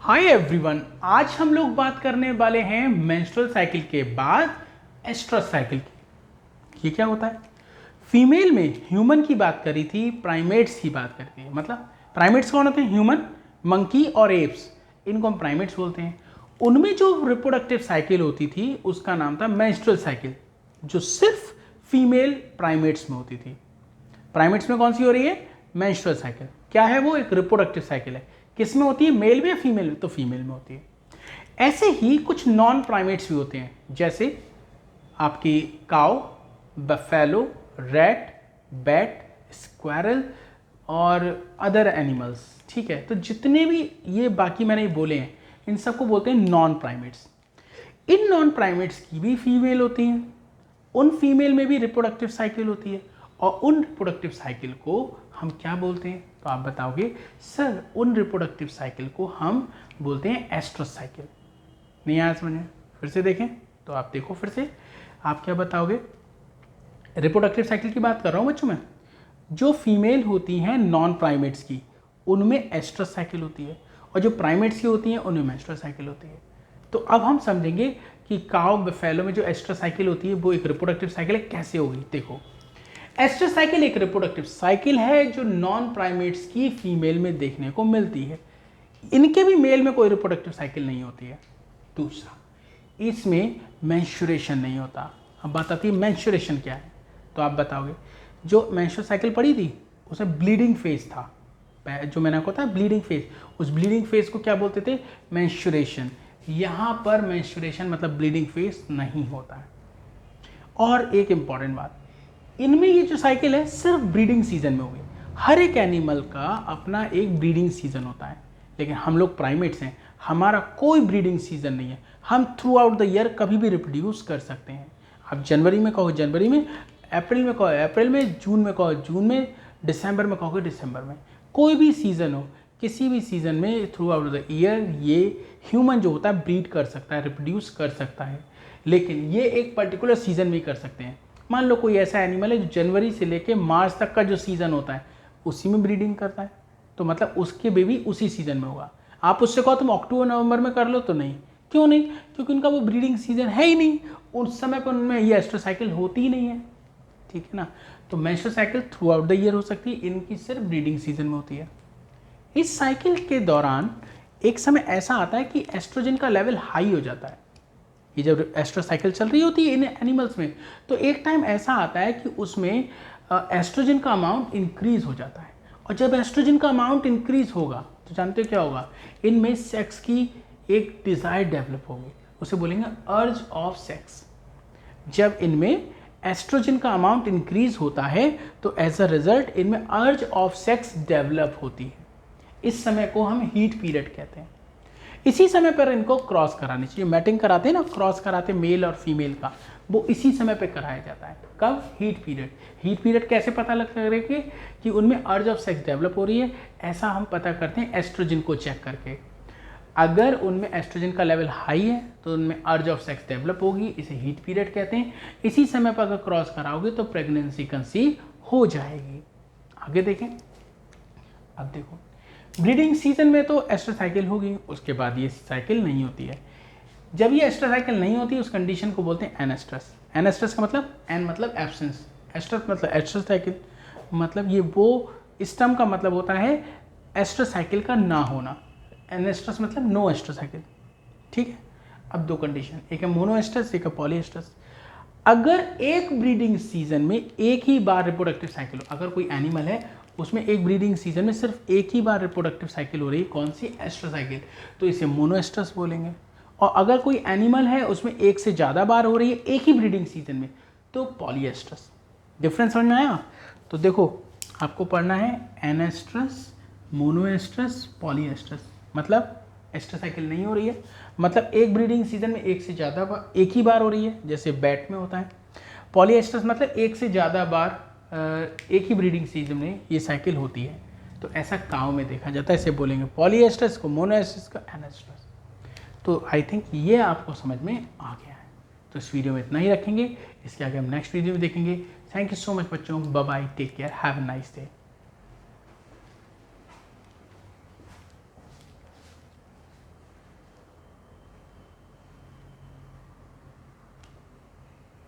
Hi everyone, आज हम लोग बात करने वाले हैं मेंस्ट्रुअल साइकिल के बाद एस्ट्रस साइकिल की। ये क्या होता है? फीमेल में ह्यूमन की बात करी थी, प्राइमेट्स की बात करती है। मतलब प्राइमेट्स कौन होते हैं? ह्यूमन, मंकी और एप्स, इनको हम प्राइमेट्स बोलते हैं। उनमें जो रिप्रोडक्टिव साइकिल होती थी उसका नाम था मेंस्ट्रुअल साइकिल, जो सिर्फ फीमेल प्राइमेट्स में होती थी। प्राइमेट्स में कौन सी हो रही है? Menstrual cycle. क्या है वो? एक रिप्रोडक्टिव साइकिल है। किस में होती है? मेल में या फीमेल में? तो फीमेल में होती है। ऐसे ही कुछ नॉन प्राइमेट्स भी होते हैं, जैसे आपकी cow, buffalo, rat, bat, squirrel और अदर एनिमल्स। ठीक है, तो जितने भी ये बाकी मैंने बोले हैं इन सबको बोलते हैं non primates. In non primates की भी फीमेल होती हैं, उन फीमेल में भी रिप्रोडक्टिव साइकिल होती है, और उन रिप्रोडक्टिव साइकिल को हम क्या बोलते हैं? तो आप बताओगे सर उन रिप्रोडक्टिव साइकिल को हम बोलते हैं एस्ट्रस साइकिल। नहीं आया समझ में? फिर से देखें तो आप देखो, फिर से आप क्या बताओगे? रिप्रोडक्टिव साइकिल की बात कर रहा हूँ बच्चों मैं। जो फीमेल होती हैं नॉन प्राइमेट्स की, उनमें एस्ट्रस साइकिल होती है, और जो प्राइमेट्स की होती हैं उनमें मेंस्ट्रुअल साइकिल होती है। तो अब हम समझेंगे कि काउ बफेलो में जो एस्ट्रस साइकिल होती है वो एक रिप्रोडक्टिव साइकिल है, कैसे होगी। देखो, एस्ट्रस साइकिल एक रिप्रोडक्टिव साइकिल है जो नॉन प्राइमेट्स की फीमेल में देखने को मिलती है। इनके भी मेल में कोई रिप्रोडक्टिव साइकिल नहीं होती है। दूसरा, इसमें मेंस्ट्रुएशन नहीं होता। अब बात आती है मेंस्ट्रुएशन क्या है, तो आप बताओगे। जो मेंस्ट्रुअल साइकिल पढ़ी थी उसमें ब्लीडिंग फेज था, जो मैंने आपको बताया ब्लीडिंग फेज, उस ब्लीडिंग फेज को क्या बोलते थे? मेंस्ट्रुएशन। यहाँ पर मेंस्ट्रुएशन मतलब ब्लीडिंग फेज नहीं होता है। और एक इंपॉर्टेंट बात, इनमें ये जो साइकिल है सिर्फ ब्रीडिंग सीजन में होगी। हर एक एनिमल का अपना एक ब्रीडिंग सीजन होता है, लेकिन हम लोग प्राइमेट्स हैं, हमारा कोई ब्रीडिंग सीजन नहीं है। हम थ्रू आउट द ईयर कभी भी रिप्रोड्यूस कर सकते हैं। आप जनवरी में कहो जनवरी में, अप्रैल में कहो अप्रैल में, जून में कहो जून में, दिसंबर में कहोगे दिसंबर में। कोई भी सीज़न हो, किसी भी सीज़न में थ्रू आउट द ईयर ये ह्यूमन जो होता है ब्रीड कर सकता है, रिप्रोड्यूस कर सकता है। लेकिन ये एक पर्टिकुलर सीज़न में कर सकते हैं। मान लो कोई ऐसा एनिमल है जो जनवरी से लेके मार्च तक का जो सीज़न होता है उसी में ब्रीडिंग करता है, तो मतलब उसके बेबी उसी सीज़न में होगा। आप उससे कहो तुम अक्टूबर नवंबर में कर लो, तो नहीं। क्यों नहीं? क्योंकि उनका वो ब्रीडिंग सीजन है ही नहीं, उस समय पर उनमें ये एस्ट्रस साइकिल होती ही नहीं है। ठीक है ना? तो menstrual cycle through out the year हो सकती है, इनकी सिर्फ ब्रीडिंग सीजन में होती है। इस साइकिल के दौरान एक समय ऐसा आता है कि एस्ट्रोजन का लेवल हाई हो जाता है। ये जब एस्ट्रस साइकिल चल रही होती है इन एनिमल्स में, तो एक टाइम ऐसा आता है कि उसमें एस्ट्रोजन का अमाउंट इंक्रीज हो जाता है। और जब एस्ट्रोजन का अमाउंट इंक्रीज होगा तो जानते हो क्या होगा? इनमें सेक्स की एक डिज़ायर डेवलप होगी, उसे बोलेंगे अर्ज ऑफ सेक्स। जब इनमें एस्ट्रोजन का अमाउंट इंक्रीज होता है तो एज अ रिजल्ट इनमें अर्ज ऑफ सेक्स डेवलप होती है। इस समय को हम हीट पीरियड कहते हैं। इसी समय पर इनको क्रॉस करानी चाहिए। मैटिंग कराते हैं ना, क्रॉस कराते मेल और फीमेल का, वो इसी समय पे कराया जाता है। कब? Heat period. हीट पीरियड कैसे पता लग करेंगे कि उनमें अर्ज ऑफ सेक्स डेवलप हो रही है? ऐसा हम पता करते हैं एस्ट्रोजन को चेक करके। अगर उनमें एस्ट्रोजन का लेवल हाई है तो उनमें अर्ज ऑफ सेक्स डेवलप होगी, इसे हीट पीरियड कहते हैं। इसी समय पर अगर क्रॉस कराओगे तो प्रेगनेंसी कंसीव हो जाएगी। आगे देखें। अब देखो, ब्रीडिंग सीजन में तो एस्ट्रस साइकिल होगी, उसके बाद ये साइकिल नहीं होती है। जब ये एस्ट्रस साइकिल नहीं होती उस कंडीशन को बोलते हैं एनेस्ट्रस। एनेस्ट्रस का मतलब, एन मतलब एब्सेंस, एस्ट्रस मतलब एस्ट्रस साइकिल, मतलब ये वो इस टर्म का मतलब होता है एस्ट्रस साइकिल का ना होना। एनेस्ट्रस मतलब नो एस्ट्रस साइकिल। ठीक है। अब दो कंडीशन, एक है मोनो एस्ट्रस, एक है पॉली एस्ट्रस। अगर एक ब्रीडिंग सीजन में एक ही बार रिप्रोडक्टिव साइकिल हो, अगर कोई एनिमल है उसमें एक ब्रीडिंग सीजन में सिर्फ एक ही बार रिप्रोडक्टिव साइकिल हो रही है, कौन सी? एस्ट्रस साइकिल, तो इसे मोनोएस्ट्रस बोलेंगे। और अगर कोई एनिमल है उसमें एक से ज़्यादा बार हो रही है एक ही ब्रीडिंग सीजन में, तो पॉलीएस्ट्रस। डिफरेंस समझ में आया? तो देखो, आपको पढ़ना है एनेस्ट्रस, मोनोएस्ट्रस, पॉलीएस्ट्रस। मतलब एस्ट्रस साइकिल नहीं हो रही है, मतलब एक ब्रीडिंग सीजन में एक से ज़्यादा बार, एक ही बार हो रही है, जैसे बैट में होता है। पॉलीएस्ट्रस मतलब एक से ज़्यादा बार एक ही ब्रीडिंग सीजन में ये साइकिल होती है, तो ऐसा काऊ में देखा जाता है। इसे बोलेंगे पॉलीएस्ट्रस को, मोनोएस्ट्रस को एनेस्ट्रस। तो आई थिंक ये आपको समझ में आ गया है। तो इस वीडियो में इतना ही रखेंगे, इसके आगे हम नेक्स्ट वीडियो में देखेंगे। थैंक यू सो मच बच्चों, bye bye, take care, have a nice day.